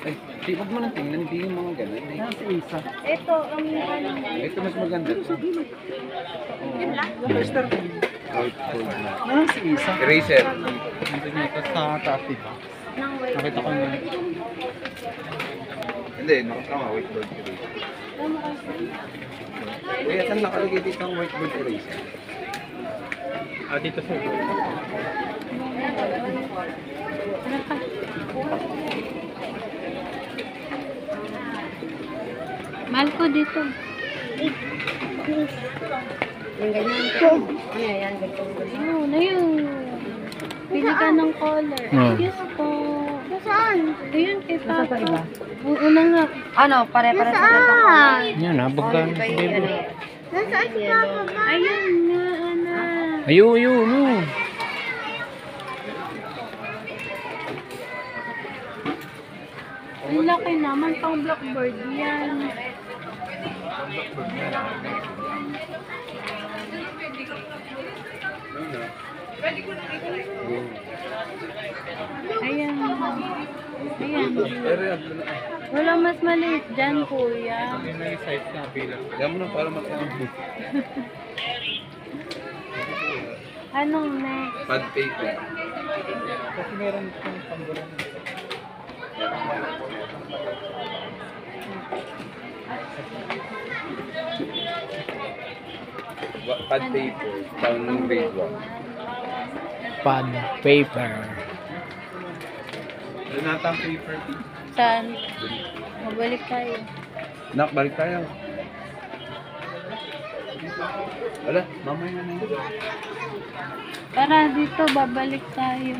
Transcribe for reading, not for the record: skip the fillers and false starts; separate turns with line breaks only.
Ay, di, wag mo nang tingnan, hindi yung mga ganun. Eh.
Nasa isa.
Ito, ang
Ito mas maganda.
yun lang.
Master.
Whiteboard na.
Nasa isa.
Eraser.
Nandun yun ito sa taas, diba?
Nang white.
Nakita ko na.
Hindi, nakasama, whiteboard eraser.
Ano kasi?
Kaya saan nakalagay dito ang whiteboard eraser?
Dito sa
Ano pa? Mahal ko dito. Yung ganyan. Ano yan? Oo, na yun. Pili ka ng color. Yes po. Saan? Ayun, kay Papa. Oo na nga. Ano? Pare-pare sa color.
yan, habagkan.
Nasaan si Papa ba? Ayun nga, anak.
Ayun.
Ang laki naman, pang blackboard yan. Ayan. Ayan.
Pero yan,
Wala mas maliit dyan, kuya.
May size na bilang.
yan mo na para makaambot.
Anong next?
Pad paper.
Kasi meron itong panggulan.
Pad paper. Pang grade 1.
Pad paper.
Ano natang paper?
Saan? Mabalik tayo.
Nak, balik tayo. Wala, mamaya na yun.
Para dito, babalik tayo.